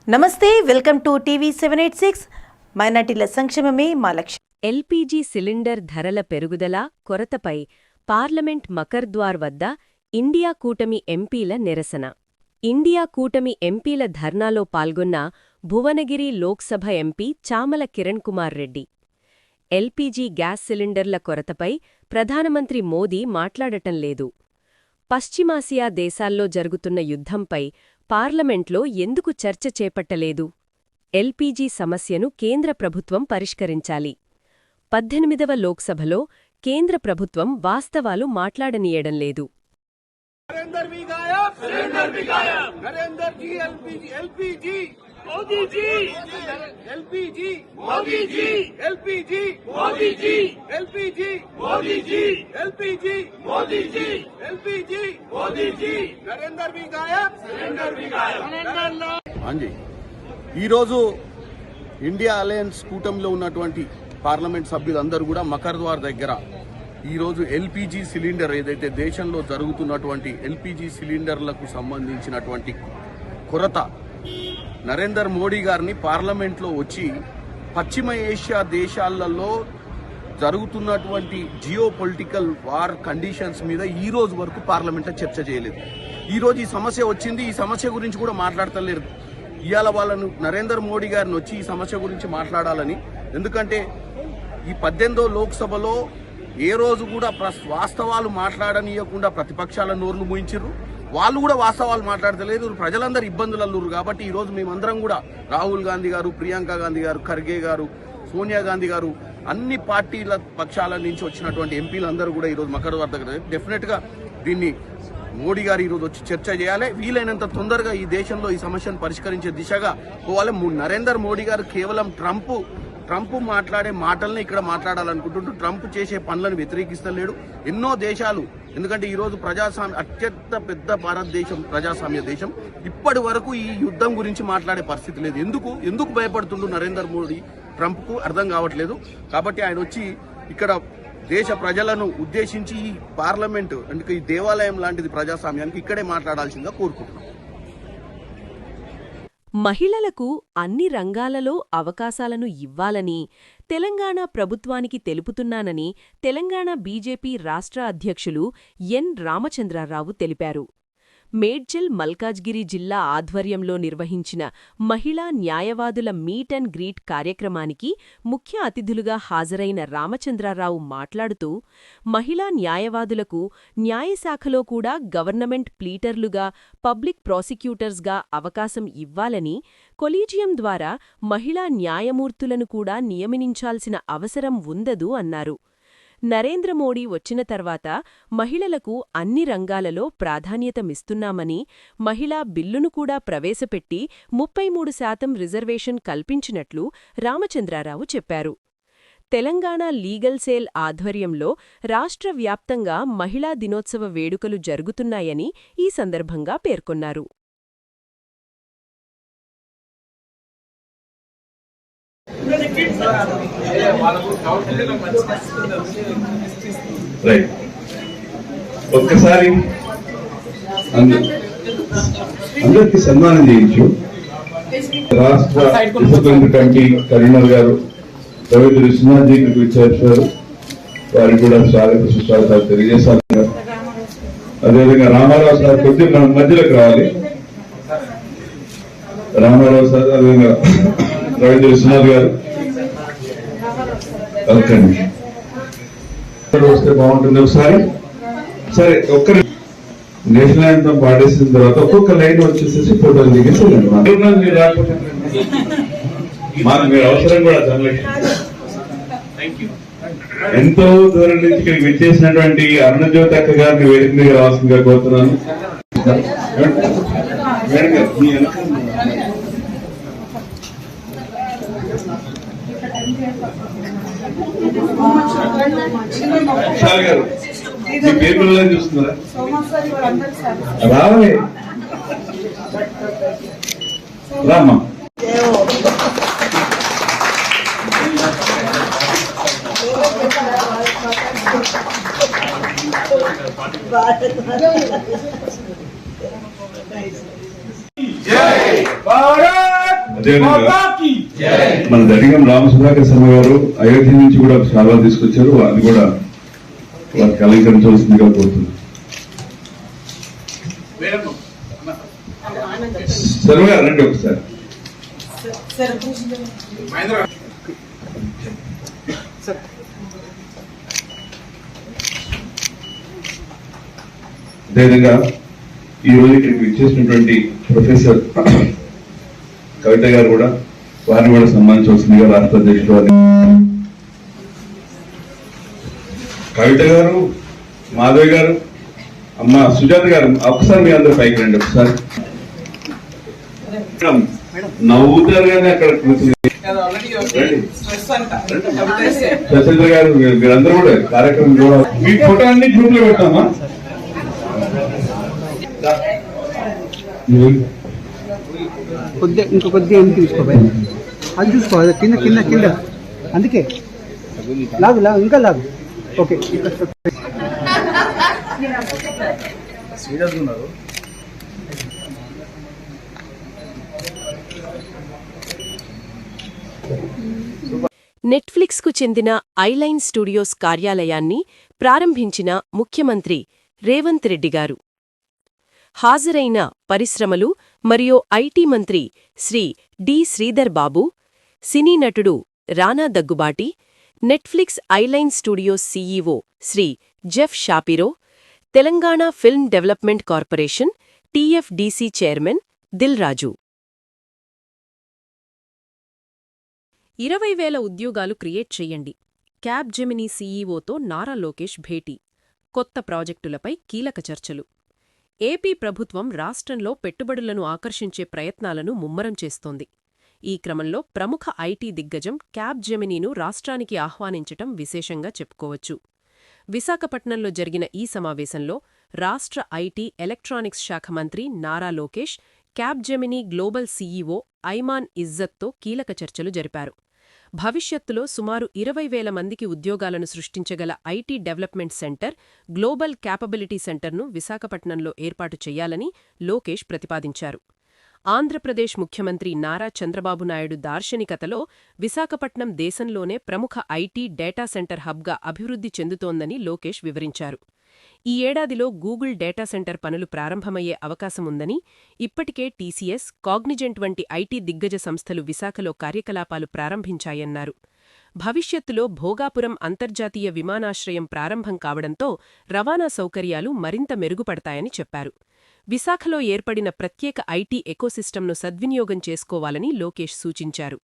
నమస్తే, welcome to TV 786. మైనార్టీల సంక్షేమమే మా లక్ష్యం. ఎల్పీజీ సిలిండర్ ధరల పెరుగుదల, కొరతపై పార్లమెంట్ మకర్ద్వార్ వద్ద ఇండియా కూటమి ఎంపీల నిరసన. ఇండియా కూటమి ఎంపీల ధర్నాలో పాల్గొన్న Bhuvanagiri Lok Sabha MP Chamala Kiran Kumar Reddy. LPG gas సిలిండర్ల కొరతపై ప్రధానమంత్రి మోదీ మాట్లాడటం లేదు. పశ్చిమాసియా దేశాల్లో జరుగుతున్న యుద్ధంపై పార్లమెంట్లో ఎందుకు చర్చ చేపట్టలేదు? ఎల్పీజీ సమస్యను కేంద్ర ప్రభుత్వం పరిష్కరించాలి. 18వ లోక్సభలో కేంద్ర ప్రభుత్వం వాస్తవాలు మాట్లాడనీయడం లేదు. ఈరోజు ఇండియా అలయన్స్ కూటమిలో ఉన్నటువంటి పార్లమెంట్ సభ్యులందరూ కూడా మకర్ద్వార్ దగ్గర ఈరోజు ఎల్పీజీ సిలిండర్ ఏదైతే దేశంలో జరుగుతున్నటువంటి ఎల్పీజీ సిలిండర్లకు సంబంధించినటువంటి కొరత నరేంద్ర మోడీ గారిని పార్లమెంట్లో వచ్చి పశ్చిమ ఏషియా దేశాలలో జరుగుతున్నటువంటి జియో పొలిటికల్ వార్ కండిషన్స్ మీద ఈ రోజు వరకు పార్లమెంట్లో చర్చ చేయలేదు. ఈరోజు ఈ సమస్య వచ్చింది, ఈ సమస్య గురించి కూడా మాట్లాడతలేరు. ఇవాళ వాళ్ళను నరేంద్ర మోడీ గారిని వచ్చి ఈ సమస్య గురించి మాట్లాడాలని, ఎందుకంటే ఈ 18వ లోక్సభలో ఏ రోజు కూడా వాస్తవాలు మాట్లాడనీయకుండా ప్రతిపక్షాల నోర్లు మూయించారు. వాళ్ళు కూడా వాస్తవాలు మాట్లాడతలేదు. ప్రజలందరూ ఇబ్బందులు అల్లురు. కాబట్టి ఈరోజు మేమందరం కూడా రాహుల్ గాంధీ గారు, ప్రియాంక గాంధీ గారు, ఖర్గే గారు, సోనియా గాంధీ గారు, అన్ని పార్టీల పక్షాల నుంచి వచ్చినటువంటి ఎంపీలందరూ కూడా ఈరోజు మకర్ద్వార్ దగ్గర డెఫినెట్గా దీన్ని మోడీ గారు ఈరోజు వచ్చి చర్చ చేయాలి. వీలైనంత తొందరగా ఈ దేశంలో ఈ సమస్యను పరిష్కరించే దిశగా పోవాలి. నరేంద్ర మోడీ గారు కేవలం ట్రంప్ మాట్లాడే మాటల్ని ఇక్కడ మాట్లాడాలనుకుంటుంటూ ట్రంప్ చేసే పనులను వ్యతిరేకిస్తలేడు. ఎన్నో దేశాలు, ఎందుకంటే ఈరోజు ప్రజాస్వామ్య అత్యంత పెద్ద భారతదేశం, ప్రజాస్వామ్య దేశం, ఇప్పటి వరకు ఈ యుద్ధం గురించి మాట్లాడే పరిస్థితి లేదు. ఎందుకు భయపడుతుండు నరేంద్ర మోడీ ట్రంప్కు అర్థం కావట్లేదు. కాబట్టి ఆయన వచ్చి ఇక్కడ దేశ ప్రజలను ఉద్దేశించి ఈ పార్లమెంటు అంటే ఈ దేవాలయం లాంటిది ప్రజాస్వామ్యానికి ఇక్కడే మాట్లాడాల్సిందిగా కోరుకుంటున్నాం. మహిళలకు అన్ని రంగాలలో అవకాశాలను ఇవ్వాలని తెలంగాణ ప్రభుత్వానికి తెలుపుతున్నానని తెలంగాణ బీజేపీ రాష్ట్ర అధ్యక్షులు ఎన్ రామచంద్రరావు తెలిపారు. మేడ్చల్ మల్కాజ్గిరి జిల్లా ఆధ్వర్యంలో నిర్వహించిన మహిళా న్యాయవాదుల మీట్ అండ్ గ్రీట్ కార్యక్రమానికి ముఖ్య అతిథులుగా హాజరైన రామచంద్రరావు మాట్లాడుతూ, మహిళా న్యాయవాదులకు న్యాయశాఖలో కూడా గవర్నమెంట్ ప్లీటర్లుగా, పబ్లిక్ ప్రాసిక్యూటర్స్గా అవకాశం ఇవ్వాలని, కొలీజియం ద్వారా మహిళా న్యాయమూర్తులను కూడా నియమించాల్సిన అవసరం ఉందదు అన్నారు. నరేంద్ర మోడీ వచ్చిన తర్వాత మహిళలకు అన్ని రంగాలలో ప్రాధాన్యతమిస్తున్నామని, మహిళా బిల్లును కూడా ప్రవేశపెట్టి 33% రిజర్వేషన్ కల్పించినట్లు రామచంద్రరావు చెప్పారు. తెలంగాణ లీగల్ సేల్ ఆధ్వర్యంలో రాష్ట్ర వ్యాప్తంగా మహిళా దినోత్సవ వేడుకలు జరుగుతున్నాయని ఈ సందర్భంగా పేర్కొన్నారు. ఒక్కసారి అందరికి సన్మానం చేయొచ్చు. రాష్ట్ర డిసిప్లినరీ కమిటీ కన్వీనర్ గారు రవీంద్ర సింహాజీ విచ్చేశారు. వారికి కూడా స్వాగత సుస్వాగతాలు తెలియజేశారు. అదేవిధంగా రామారావు సార్ కొద్దిగా మన మధ్యలోకి రావాలి. రామారావు సార్, అదేవిధంగా రవీంద్ర సింహాజీ గారు వస్తే బాగుంటుంది. ఒకసారి సరే, ఒక్క నేషనల్ యాంథమ్ పాడేసిన తర్వాత ఒక్కొక్క లైన్ వచ్చేసేసి ఫోటోలు దిగేసి మీరు రాకపోతే మాకు మీరు అవసరం కూడా ఎంతో దూరం నుంచి ఇక్కడికి విచ్చేసినటువంటి అరుణజ్యోతి అక్క గారిని వేదిక మీద రావాల్సిందిగా కోరుతున్నాను. గారు మీ పేపర్లో చూస్తున్నారా? రావే రామ్మా. जय भारत అదేవిధంగా మన దడిగం రామసుధాకర్ శర్మ గారు అయోధ్య నుంచి కూడా చాలా తీసుకొచ్చారు, అది కూడా వారికి అలంకరించవలసిందిగా కోరుతున్నాను. శర్మ గారు రండి ఒకసారి. అదేవిధంగా ఈ రోజు ఇక్కడికి ఇచ్చేసినటువంటి ప్రొఫెసర్ కవిత గారు కూడా వారిని కూడా సన్మానించవలసిందిగా రాష్ట్ర అధ్యక్షుడు వారిని. కవిత గారు, మాధవి గారు, అమ్మ సుజాత గారు ఒకసారి మీ అందరూ పైకి రండి ఒకసారి. నవ్వుతారు కానీ అక్కడ శశేంద్ర గారు మీరందరూ కూడా కార్యక్రమం కూడా మీ ఫోటో అన్ని గ్రూప్ లో పెట్టామా? ఇంకో కొద్దిగా ఎందుకు తీసుకోవాలి, అది చూసుకోవాలి కింద కింద కింద, అందుకే లాగు లాగు ఇంకా లాగు. ఓకే నెట్ఫ్లిక్స్కు చెందిన ఐలైన్ స్టూడియోస్ కార్యాలయాన్ని ప్రారంభించిన ముఖ్యమంత్రి రేవంత్ రెడ్డి గారు. హాజరైన పరిశ్రమలు మరియు ఐటీ మంత్రి శ్రీ డి. శ్రీధర్ బాబు, సినీ నటుడు Rana Daggubati, Netflix Eyeline studios CEO Shri Jeff Shapiro, Telangana film development corporation TFDC chairman Dil Raju. 20,000 ఉద్యోగాలు క్రియేట్ చెయ్యండి. క్యాబ్ జెమినీ సీఈఓతో నారా లోకేష్ భేటీ. కొత్త ప్రాజెక్టులపై కీలక చర్చలు. ఏపీ ప్రభుత్వం రాష్ట్రంలో పెట్టుబడులను ఆకర్షించే ప్రయత్నాలను ముమ్మరం చేస్తోంది. ఈ క్రమంలో ప్రముఖ ఐటీ దిగ్గజం క్యాబ్ జెమినీను రాష్ట్రానికి ఆహ్వానించటం విశేషంగా చెప్పుకోవచ్చు. విశాఖపట్నంలో జరిగిన ఈ సమావేశంలో రాష్ట్ర ఐటీ ఎలక్ట్రానిక్స్ శాఖ మంత్రి Nara Lokesh Capgemini global CEO Aiman ఇజ్జత్తో కీలక చర్చలు జరిపారు. భవిష్యత్తులో సుమారు 20,000 మందికి ఉద్యోగాలను సృష్టించగల IT development centre, global capability సెంటర్ను విశాఖపట్నంలో ఏర్పాటు చెయ్యాలని లోకేష్ ప్రతిపాదించారు. ఆంధ్రప్రదేశ్ ముఖ్యమంత్రి నారా చంద్రబాబు నాయుడు దార్శనికతలో విశాఖపట్నం దేశంలోనే ప్రముఖ ఐటీ డేటా సెంటర్ హబ్గా అభివృద్ధి చెందుతోందని లోకేష్ వివరించారు. ఈ ఏడాదిలో గూగుల్ డేటా సెంటర్ పనులు ప్రారంభమయ్యే అవకాశముందని, ఇప్పటికే టీసీఎస్, కాగ్నిజెంట్ వంటి ఐటీ దిగ్గజ సంస్థలు విశాఖలో కార్యకలాపాలు ప్రారంభించాయన్నారు. భవిష్యత్తులో భోగాపురం అంతర్జాతీయ విమానాశ్రయం ప్రారంభం కావడంతో రవాణా సౌకర్యాలు మరింత మెరుగుపడతాయని చెప్పారు. విశాఖలో ఏర్పడిన ప్రత్యేక ఐటీ ఎకోసిస్టమ్ను సద్వినియోగం చేసుకోవాలని లోకేష్ సూచించారు.